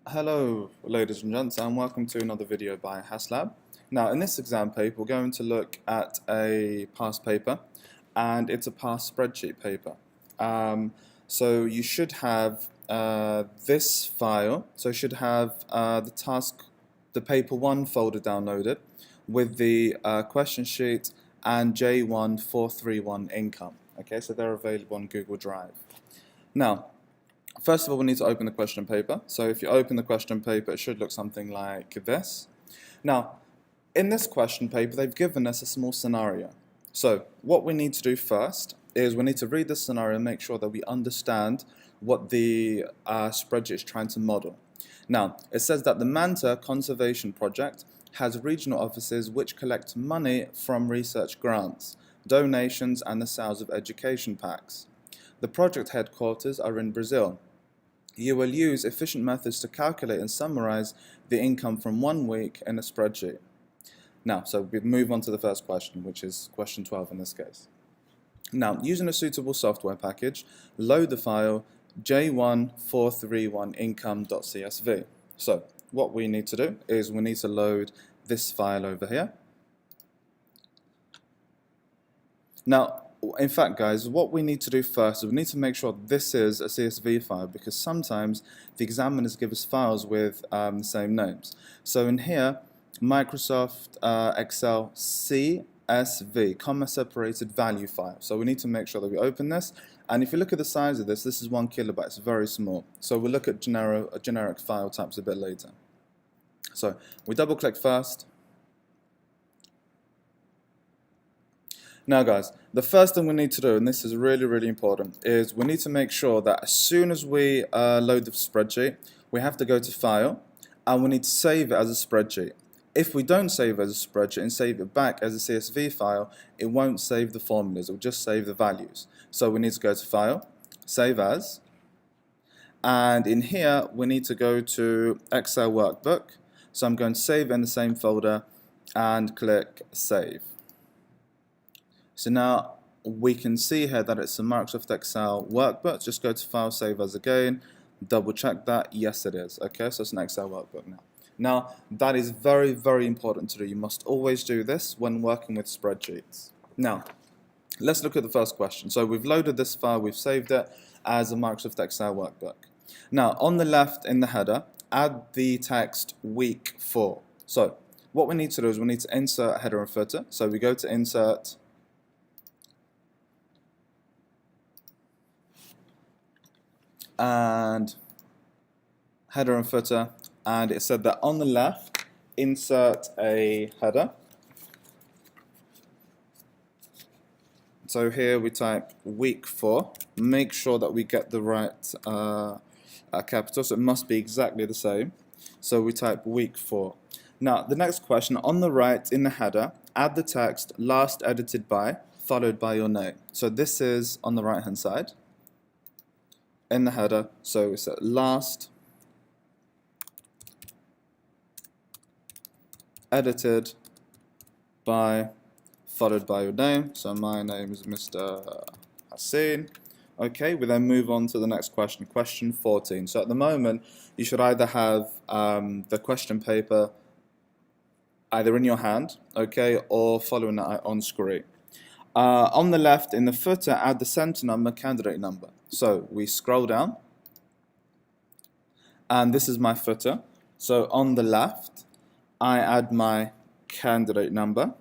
Hello ladies and gents, and welcome to another video by HasLab. Now in this exam paper we're going to look at a past paper, and it's a past spreadsheet paper. So you should have this file, so you should have the paper 1 folder downloaded with the question sheet and J1431 income. Okay, so they're available on Google Drive. Now, first of all, we need to open the question paper. So if you open the question paper, it should look something like this. Now, in this question paper, they've given us a small scenario. So what we need to do first is we need to read the scenario and make sure that we understand what the spreadsheet is trying to model. Now, it says that the Manta Conservation Project has regional offices which collect money from research grants, donations, and the sales of education packs. The project headquarters are in Brazil. You will use efficient methods to calculate and summarize the income from 1 week in a spreadsheet. Now, so we move on to the first question, which is question 12 in this case. Now, using a suitable software package, load the file j1431income.csv. So, what we need to do is we need to load this file over here. Now, in fact, guys, what we need to do first is we need to make sure this is a CSV file, because sometimes the examiners give us files with the same names. So in here, Microsoft Excel CSV, comma separated value file. So we need to make sure that we open this. And if you look at the size of this is 1 kilobyte. It's very small. So we'll look at generic file types a bit later. So we double click first. Now guys, the first thing we need to do, and this is really, really important, is we need to make sure that as soon as we load the spreadsheet, we have to go to File, and we need to save it as a spreadsheet. If we don't save it as a spreadsheet and save it back as a CSV file, it won't save the formulas, it will just save the values. So we need to go to File, Save As, and in here we need to go to Excel Workbook. So I'm going to save in the same folder and click Save. So now we can see here that it's a Microsoft Excel workbook. Just go to File, Save As again, double check that. Yes, it is. Okay, so it's an Excel workbook now. Now, that is very, very important to do. You must always do this when working with spreadsheets. Now, let's look at the first question. So we've loaded this file, we've saved it as a Microsoft Excel workbook. Now, on the left in the header, add the text week 4. So what we need to do is we need to insert header and footer. So we go to Insert, and header and footer, and it said that on the left insert a header. So here we type week 4, make sure that we get the right capital, so it must be exactly the same. So we type week 4. Now the next question, on the right in the header, add the text last edited by followed by your name. So this is on the right hand side in the header, so it's at last edited by followed by your name. So my name is Mr. Hassan. Okay, we then move on to the next question, question 14. So at the moment you should either have the question paper either in your hand, okay, or following it on screen. On the left in the footer, add the center number, candidate number. So we scroll down, and this is my footer. So on the left, I add my candidate number.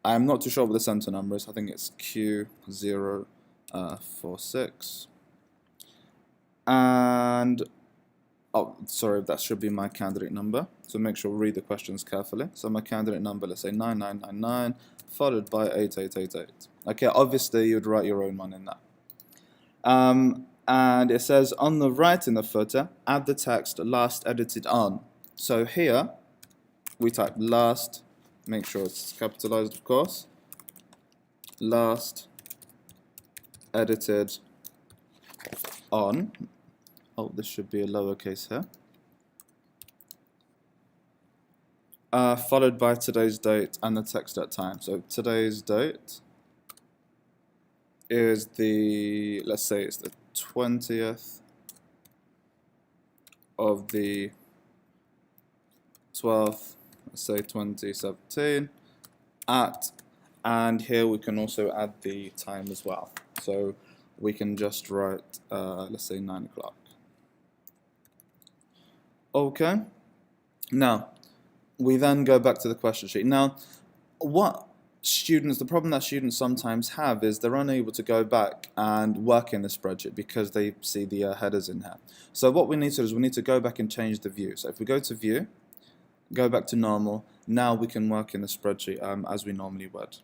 I'm not too sure what the center number is. I think it's Q046. And, oh, sorry, that should be my candidate number. So make sure read the questions carefully. So my candidate number, let's say 9999, followed by 8888. Okay, obviously you'd write your own one in that. And it says on the right in the footer, add the text last edited on. So here we type last, make sure it's capitalized of course, last edited on. Oh, this should be a lowercase here. Followed by today's date and the text at time. So today's date is the, let's say it's the 20th of the 12th, let's say 2017, at, and here we can also add the time as well. So we can just write, let's say 9 o'clock. Okay, now we then go back to the question sheet. Now, the problem that students sometimes have is they're unable to go back and work in the spreadsheet because they see the headers in here. So what we need to do is we need to go back and change the view. So if we go to view, go back to normal, now we can work in the spreadsheet as we normally would.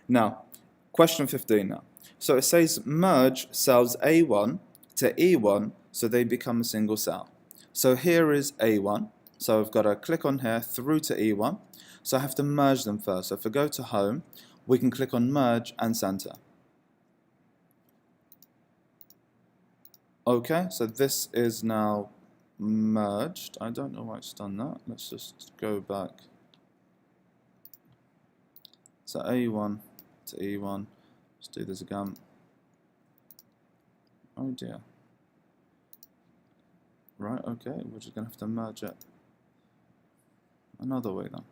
Now, question 15 now. So it says merge cells A1 to E1 so they become a single cell. So here is A1. So I've got to click on here through to E1. So I have to merge them first. So if I go to home, we can click on merge and center. Okay, so this is now merged. I don't know why it's done that. Let's just go back. So A1 to E1. Let's do this again. Oh dear. Right, okay, we're just going to have to merge it another way then.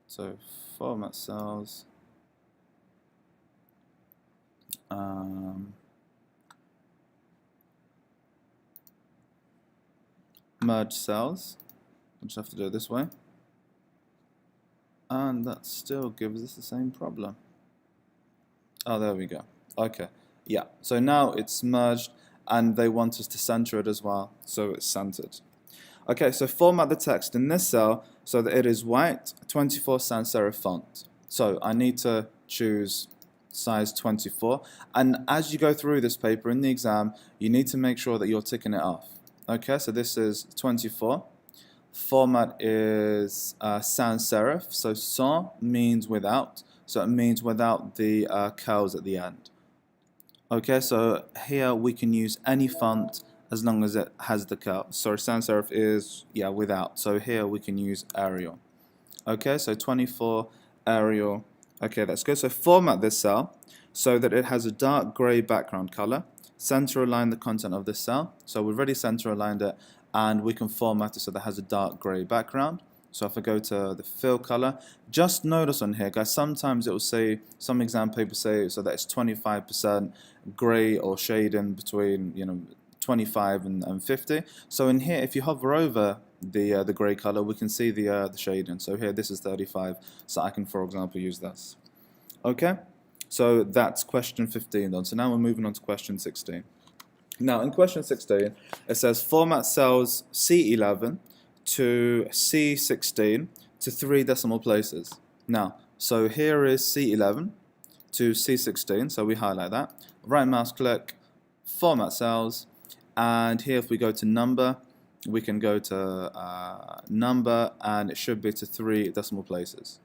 So format cells, merge cells, we'll just have to do it this way, and that still gives us the same problem. Oh, there we go. Okay, yeah, so now it's merged and they want us to center it as well, so it's centered. Okay, so format the text in this cell so that it is white, 24 sans serif font. So I need to choose size 24, and as you go through this paper in the exam, you need to make sure that you're ticking it off. Okay, so this is 24. Format is sans serif, so sans means without, so it means without the curls at the end. Okay, so here we can use any font as long as it has the curl. Sorry, sans serif is, yeah, without. So here we can use Arial. Okay, so 24 Arial. Okay, that's good. So format this cell so that it has a dark grey background color. Center align the content of this cell. So we've already center aligned it, and we can format it so that it has a dark grey background. So if I go to the fill color, just notice on here, guys, sometimes it will say, some exam papers say so that it's 25% grey or shading between, 25 and 50. So in here, if you hover over the grey color, we can see the shading. So here, this is 35. So I can, for example, use this. Okay, so that's question 15 done. So now we're moving on to question 16. Now in question 16, it says format cells C11 to C16 to 3 decimal places. Now, so here is C11 to C16. So we highlight that. Right mouse click, format cells. And here if we go to number, we can go to number, and it should be to 3 decimal places.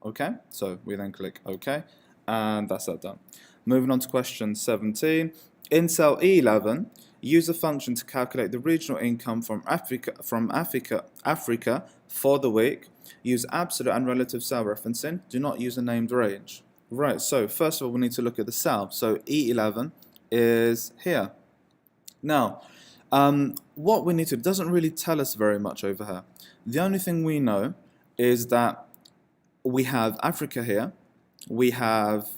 Okay, so we then click OK, and that's that done. Moving on to question 17. In cell E11, use a function to calculate the regional income from Africa for the week. Use absolute and relative cell referencing. Do not use a named range. Right, so first of all we need to look at the cell. So E11 is here. Now, what we need to, doesn't really tell us very much over here. The only thing we know is that we have Africa here, we have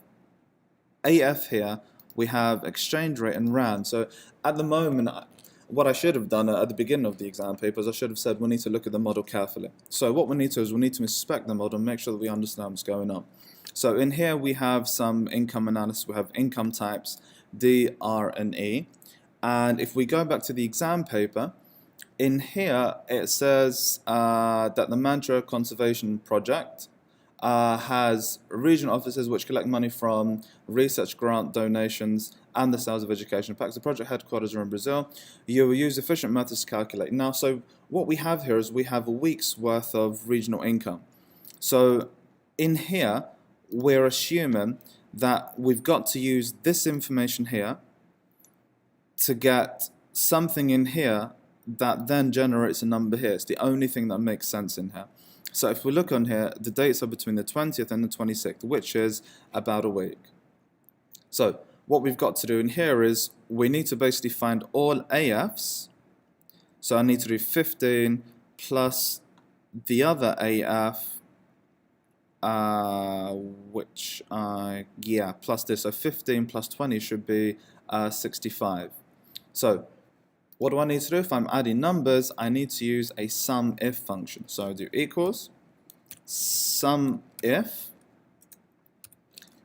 AF here, we have exchange rate and rand. So at the moment, what I should have done at the beginning of the exam papers, I should have said we need to look at the model carefully. So what we need to do is we need to inspect the model and make sure that we understand what's going on. So in here we have some income analysis, we have income types, D, R, and E. And if we go back to the exam paper, in here it says that the Mantra Conservation Project has regional offices which collect money from research grant donations and the sales of education packs. The project headquarters are in Brazil. You will use efficient methods to calculate. Now, so what we have here is we have a week's worth of regional income. So in here, we're assuming that we've got to use this information here to get something in here that then generates a number here. It's the only thing that makes sense in here. So if we look on here, the dates are between the 20th and the 26th, which is about a week. So what we've got to do in here is we need to basically find all AFs. So I need to do 15 plus the other AF, plus this. So 15 plus 20 should be 65. So what do I need to do? If I'm adding numbers, I need to use a sum if function. So I do equals sum if,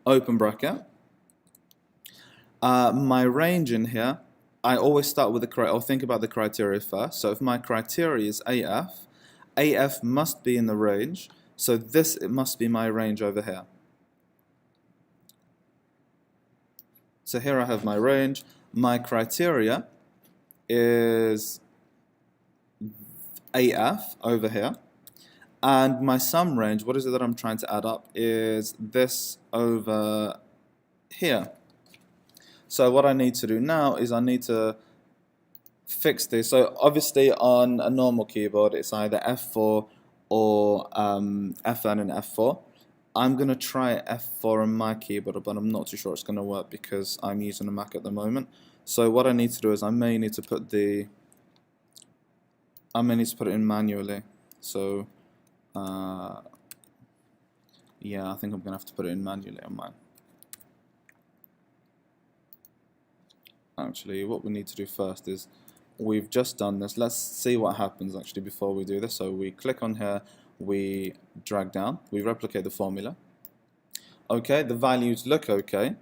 open bracket. My range in here, I always start with I'll think about the criteria first. So if my criteria is AF, AF must be in the range. So it must be my range over here. So here I have my range. My criteria is AF over here. And my sum range, what is it that I'm trying to add up, is this over here. So what I need to do now is I need to fix this. So obviously on a normal keyboard it's either F4 or Fn and F4. I'm going to try F4 on my keyboard, but I'm not too sure it's going to work because I'm using a Mac at the moment. So what I need to do is I may need to put it in manually. So yeah, I think I'm going to have to put it in manually on mine. Actually, what we need to do first is, we've just done this. Let's see what happens actually before we do this. So we click on here, we drag down, we replicate the formula. Okay, the values look okay.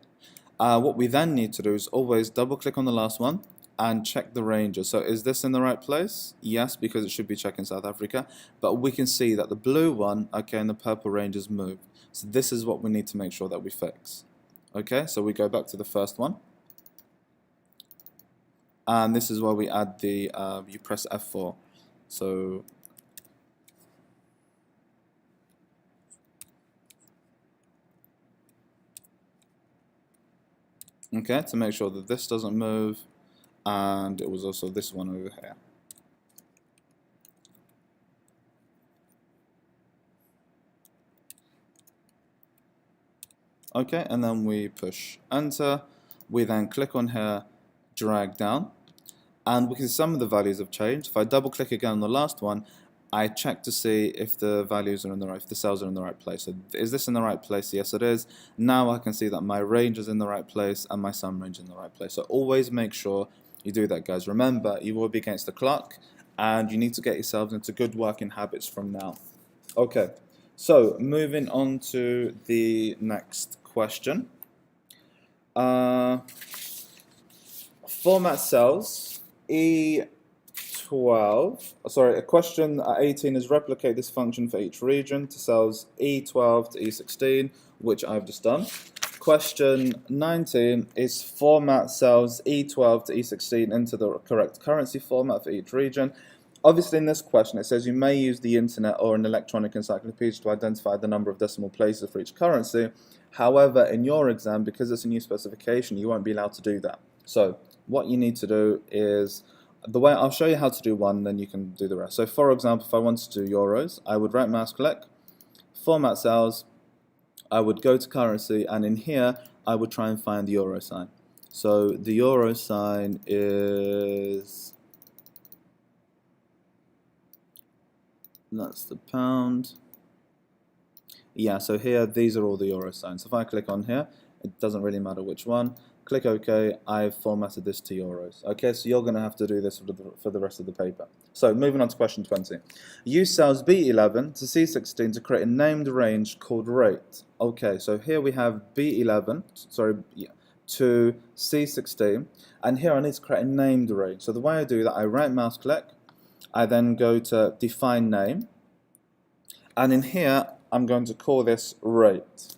What we then need to do is always double click on the last one and check the ranges. So is this in the right place? Yes, because it should be checking South Africa. But we can see that the blue one, okay, and the purple ranges moved. So this is what we need to make sure that we fix. Okay, so we go back to the first one. And this is where we add the, you press F4. So okay, to make sure that this doesn't move, and it was also this one over here. Okay, and then we push enter. We then click on here, drag down, and we can see some of the values have changed. If I double click again on the last one, I check to see if the values are in the right, if the cells are in the right place. So is this in the right place? Yes, it is. Now I can see that my range is in the right place and my sum range is in the right place. So always make sure you do that, guys. Remember, you will be against the clock, and you need to get yourselves into good working habits from now. Okay, so moving on to the next question. Format cells E12, sorry, question 18 is replicate this function for each region to cells E12 to E16, which I've just done. Question 19 is format cells E12 to E16 into the correct currency format for each region. Obviously in this question it says you may use the internet or an electronic encyclopedia to identify the number of decimal places for each currency. However, in your exam, because it's a new specification, you won't be allowed to do that. So what you need to do is, I'll show you how to do one, then you can do the rest. So for example, if I wanted to do euros, I would right mouse click, format cells, I would go to currency, and in here I would try and find the euro sign. So the euro sign is, that's the pound. Yeah, so here these are all the euro signs. If I click on here, it doesn't really matter which one. Click OK, I've formatted this to euros. Okay, so you're going to have to do this for the rest of the paper. So moving on to question 20. Use cells B11 to C16 to create a named range called rate. Okay, so here we have B11, to C16, and here I need to create a named range. So the way I do that, I right mouse click, I then go to define name, and in here I'm going to call this rate.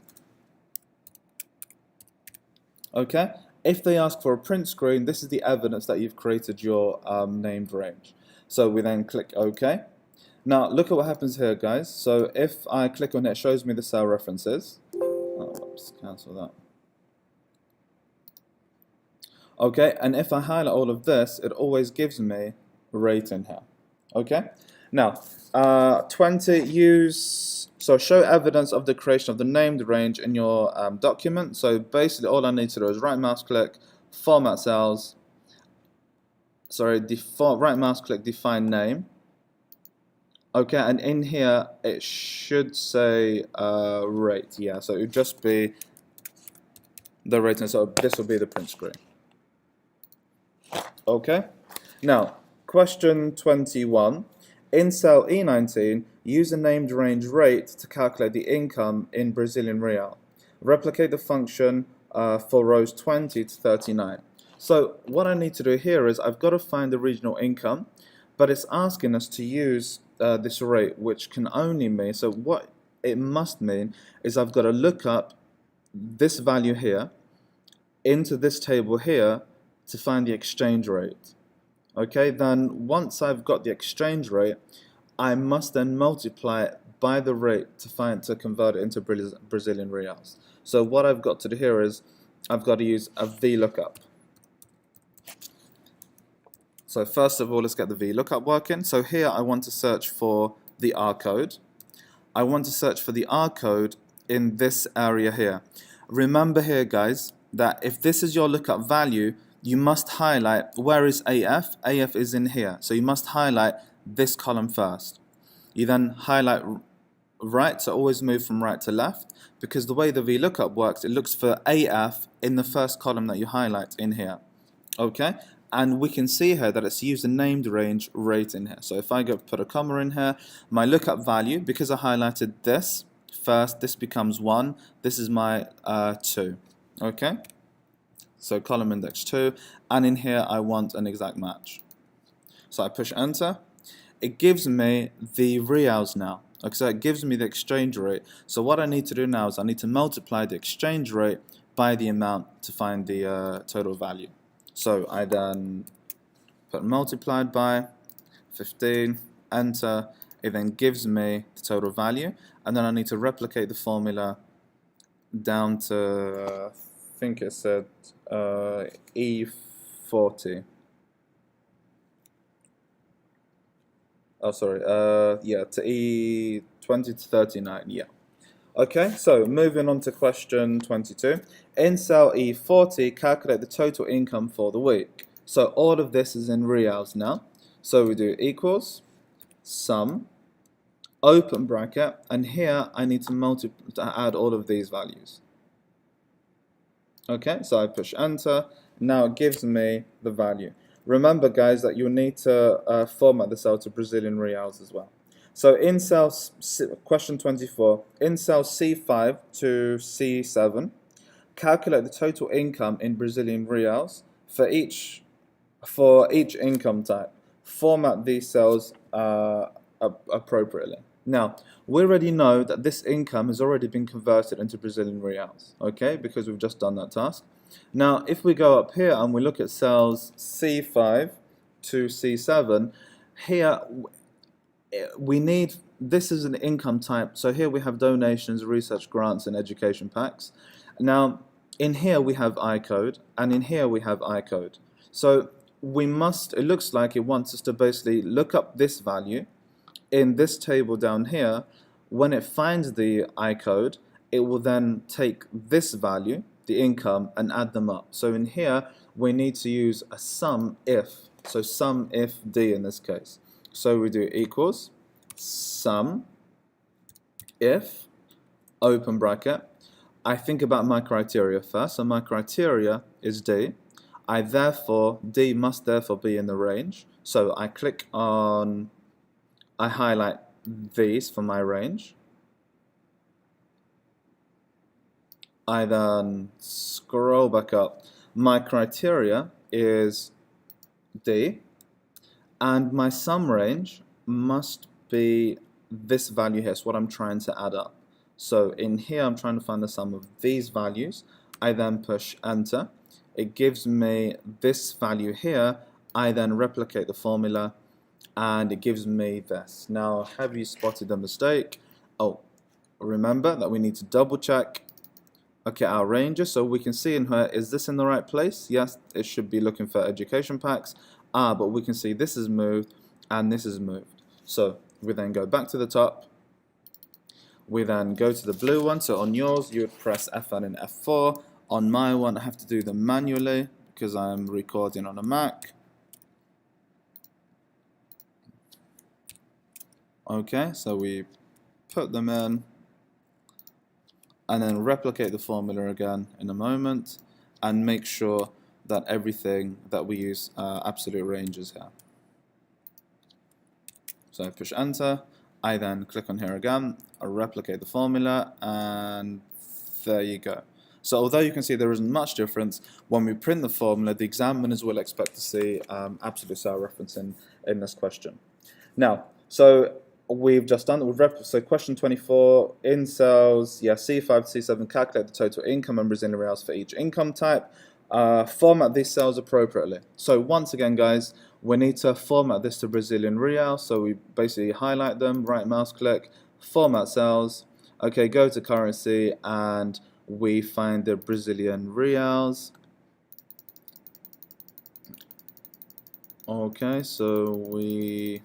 Okay, if they ask for a print screen, this is the evidence that you've created your named range. So we then click OK. Now look at what happens here, guys. So if I click on it, it shows me the cell references. Oh, let's cancel that. Okay, and if I highlight all of this, it always gives me rate in here. Okay, Now, 20, show evidence of the creation of the named range in your document. So basically all I need to do is right mouse click, format cells, right mouse click, define name. Okay, and in here it should say rate, yeah, so it would just be the rate, and so this will be the print screen. Okay, now question 21. In cell E19, use a named range rate to calculate the income in Brazilian real. Replicate the function for rows 20 to 39. So what I need to do here is I've got to find the regional income, but it's asking us to use this rate, which can only mean, so what it must mean is I've got to look up this value here into this table here to find the exchange rate. Okay, then once I've got the exchange rate, I must then multiply it by the rate to convert it into Brazilian reals. So what I've got to do here is I've got to use a VLOOKUP. So first of all, let's get the VLOOKUP working. So here I want to search for the R code. I want to search for the R code in this area here. Remember here, guys, that if this is your lookup value, you must highlight where is AF. AF is in here. So you must highlight this column first. You then highlight right, so always move from right to left, because the way the VLOOKUP works, it looks for AF in the first column that you highlight in here. Okay? And we can see here that it's used a named range rate in here. So if I go put a comma in here, my lookup value, because I highlighted this first, this becomes 1. This is my 2. Okay? So column index 2, and in here I want an exact match. So I push enter. It gives me the reals now. Okay, so it gives me the exchange rate. So what I need to do now is I need to multiply the exchange rate by the amount to find the total value. So I then put multiplied by 15, enter. It then gives me the total value, and then I need to replicate the formula down to I think it said E40. Oh, sorry. Yeah, to E20 to 39. Yeah. Okay, so moving on to question 22. In cell E40, calculate the total income for the week. So all of this is in reals now. So we do equals, sum, open bracket, and here I need to add all of these values. Okay, so I push enter. Now it gives me the value. Remember, guys, that you'll need to format the cell to Brazilian reals as well. So in cell, question 24, in cell C5 to C7, calculate the total income in Brazilian reals for each income type. Format these cells appropriately. Now, we already know that this income has already been converted into Brazilian reals, okay, because we've just done that task. Now, if we go up here and we look at cells C5 to C7, here we need, this is an income type, so here we have donations, research grants, and education packs. Now, in here we have I-code, and in here we have I-code. So we must, it looks like it wants us to basically look up this value in this table down here. When it finds the I-code, it will then take this value, the income, and add them up. So in here, we need to use a sum if. So sum if D in this case. So we do equals sum if, open bracket. I think about my criteria first. So my criteria is D. D must therefore be in the range. So I click on, I highlight these for my range. I then scroll back up. My criteria is D, and my sum range must be this value here. It's what I'm trying to add up. So in here, I'm trying to find the sum of these values. I then push enter. It gives me this value here. I then replicate the formula, and it gives me this. Now, have you spotted the mistake? Oh, remember that we need to double check. Okay, our ranges, so we can see in here, is this in the right place? Yes, it should be looking for education packs. But we can see this is moved and this is moved. So we then go back to the top. We then go to the blue one. So on yours, you would press F1 and F4. On my one, I have to do them manually because I'm recording on a Mac. Okay, so we put them in and then replicate the formula again in a moment and make sure that everything that we use absolute ranges here. So I push enter, I then click on here again, I replicate the formula, and there you go. So although you can see there isn't much difference, when we print the formula, the examiners will expect to see absolute cell reference in this question. Now, so we've just done it. So question 24, in cells, yeah, C5 to C7, calculate the total income and Brazilian reals for each income type. Format these cells appropriately. So once again, guys, we need to format this to Brazilian real. So we basically highlight them, right mouse click, format cells. Okay, go to currency, and we find the Brazilian reals. Okay, so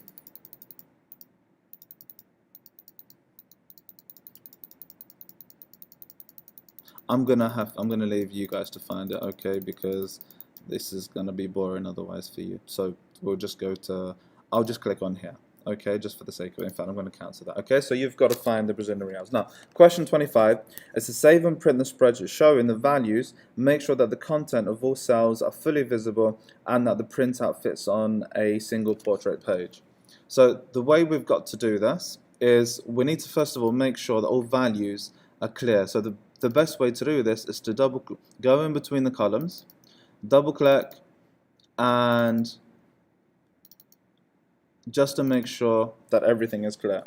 I'm gonna leave you guys to find it, okay, because this is gonna be boring otherwise for you. So we'll just go to, I'll just click on here, okay, just for the sake of it. In fact, I'm gonna cancel that, okay. So you've got to find the Brazilian reals. Now, question 25 is to save and print the spreadsheet showing the values. Make sure that the content of all cells are fully visible and that the printout fits on a single portrait page. So the way we've got to do this is we need to first of all make sure that all values are clear. So the best way to do this is to go in between the columns, double click, and just to make sure that everything is clear.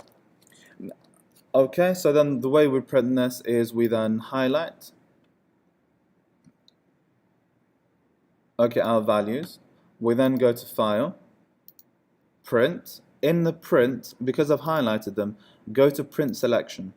Okay, so then the way we print this is we then highlight, okay, our values. We then go to File, Print. In the print, because I've highlighted them, go to Print Selection.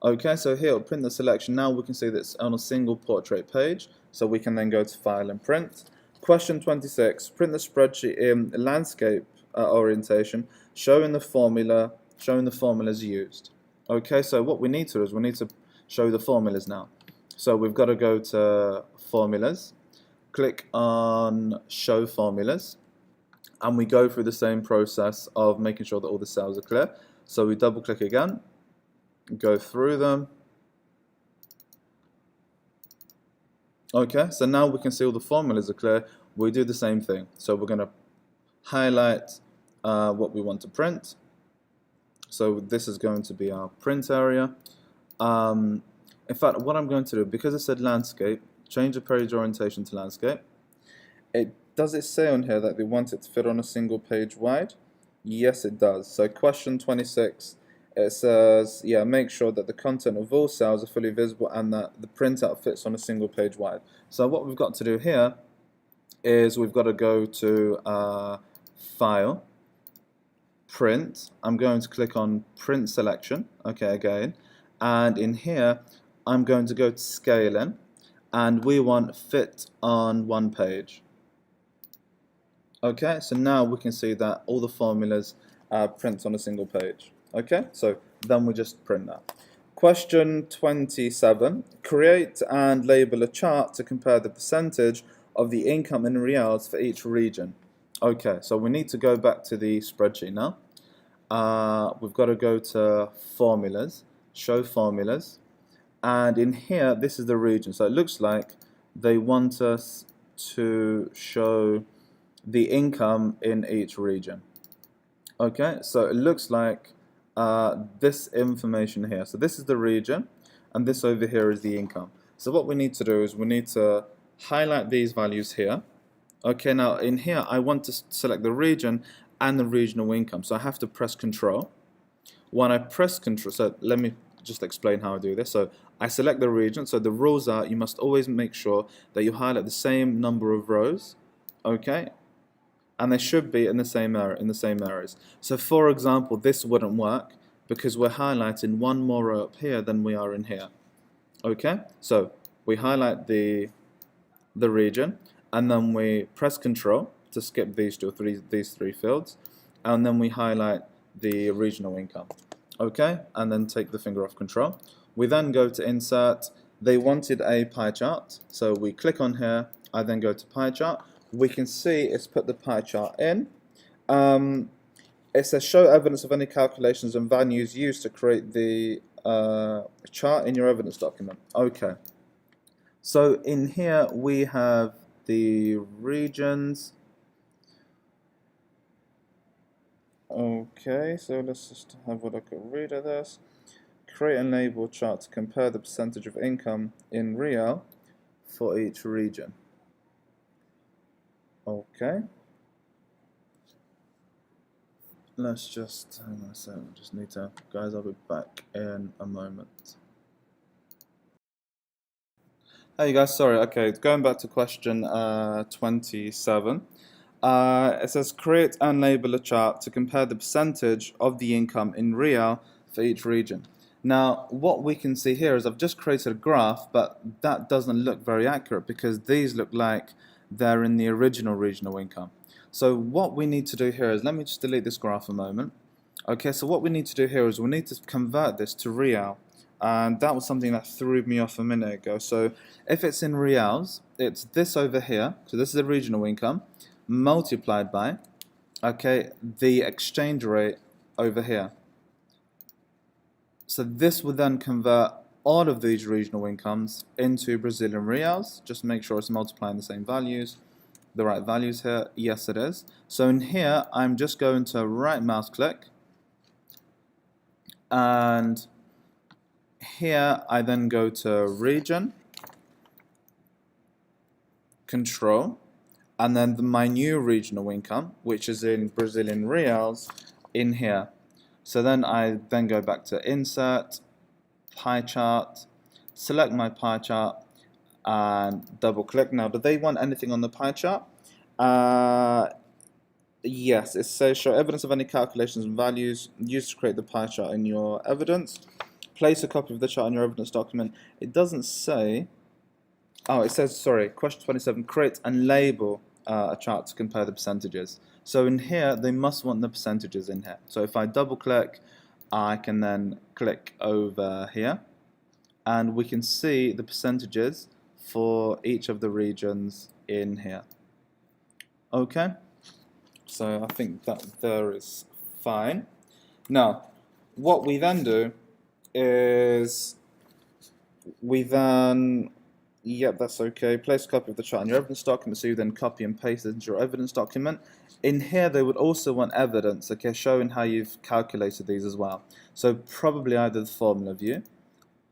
Okay, so here it'll print the selection. Now we can see that it's on a single portrait page, so we can then go to File and Print. Question 26, print the spreadsheet in landscape orientation, showing the formulas used. Okay, so what we need to do is we need to show the formulas now. So we've got to go to Formulas, click on Show Formulas, and we go through the same process of making sure that all the cells are clear. So we double click again, go through them. Okay, so now we can see all the formulas are clear. We do the same thing. So we're going to highlight what we want to print. So this is going to be our print area. In fact, what I'm going to do, because it said landscape, change the page orientation to landscape. Does it say on here that they want it to fit on a single page wide? Yes, it does. So question 26, it says, yeah, make sure that the content of all cells are fully visible and that the printout fits on a single page wide. So what we've got to do here is we've got to go to File, Print. I'm going to click on Print Selection, okay, again, and in here I'm going to go to Scaling, and we want Fit on one page. Okay, so now we can see that all the formulas print on a single page. Okay, so then we just print that. Question 27, create and label a chart to compare the percentage of the income in reals for each region. Okay, so we need to go back to the spreadsheet now. We've got to go to Formulas, Show Formulas, and in here, this is the region. So it looks like they want us to show the income in each region. Okay, so it looks like this information here. So this is the region, and this over here is the income. So what we need to do is we need to highlight these values here. Okay, now in here I want to select the region and the regional income. So I have to press Control. When I press Control, so let me just explain how I do this. So I select the region. So the rules are you must always make sure that you highlight the same number of rows. Okay, and they should be in the same areas. So for example, this wouldn't work because we're highlighting one more row up here than we are in here. Okay, so we highlight the region, and then we press Control to skip these three fields, and then we highlight the regional income. Okay, and then take the finger off control. We then go to insert. They wanted a pie chart, so we click on here. I then go to pie chart. We can see it's put the pie chart in. It says show evidence of any calculations and values used to create the chart in your evidence document. Okay, so in here we have the regions. Okay, so let's just have a look at read of this. Create and label chart to compare the percentage of income in real for each region. Okay. Let's just hang on a second. Just need to, guys. I'll be back in a moment. Hey guys, sorry. Okay, going back to question 27. It says create and label a chart to compare the percentage of the income in real for each region. Now, what we can see here is I've just created a graph, but that doesn't look very accurate because these look like they're in the original regional income. So what we need to do here is, let me just delete this graph a moment. Okay, so what we need to do here is we need to convert this to real. And that was something that threw me off a minute ago. So if it's in reals, it's this over here. So this is the regional income multiplied by, okay, the exchange rate over here. So this will then convert all of these regional incomes into Brazilian reals. Just make sure it's multiplying the same values, the right values here. Yes, it is. So in here, I'm just going to right mouse click. And here, I then go to region, control, and then my new regional income, which is in Brazilian reals, in here. So then I then go back to insert, pie chart, select my pie chart, and double click. Now, do they want anything on the pie chart? Yes, it says show evidence of any calculations and values used to create the pie chart in your evidence. Place a copy of the chart in your evidence document. It doesn't say. Oh, it says, sorry, question 27, create and label a chart to compare the percentages. So in here, they must want the percentages in here. So if I double click, I can then click over here, and we can see the percentages for each of the regions in here. Okay, so I think that there is fine. Now, what we then do is we then, yep, that's okay. Place a copy of the chart in your evidence document, so you then copy and paste it into your evidence document. In here, they would also want evidence, okay, showing how you've calculated these as well. So probably either the formula view.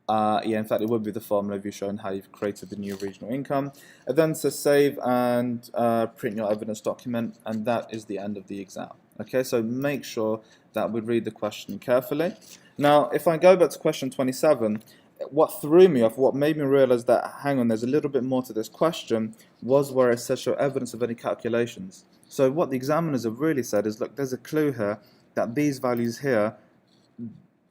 Yeah, in fact, it would be the formula view showing how you've created the new regional income. And then to save and print your evidence document, and that is the end of the exam. Okay, so make sure that we read the question carefully. Now, if I go back to question 27, what threw me off, what made me realize that, hang on, there's a little bit more to this question, was where it says show evidence of any calculations. So what the examiners have really said is, look, there's a clue here that these values here,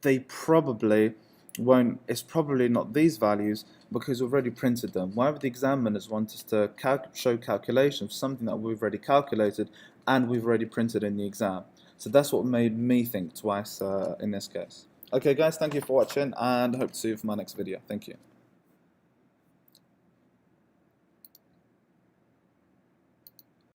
they probably won't, it's probably not these values because we've already printed them. Why would the examiners want us to show calculations, something that we've already calculated and we've already printed in the exam? So that's what made me think twice in this case. Okay guys, thank you for watching, and I hope to see you for my next video. Thank you.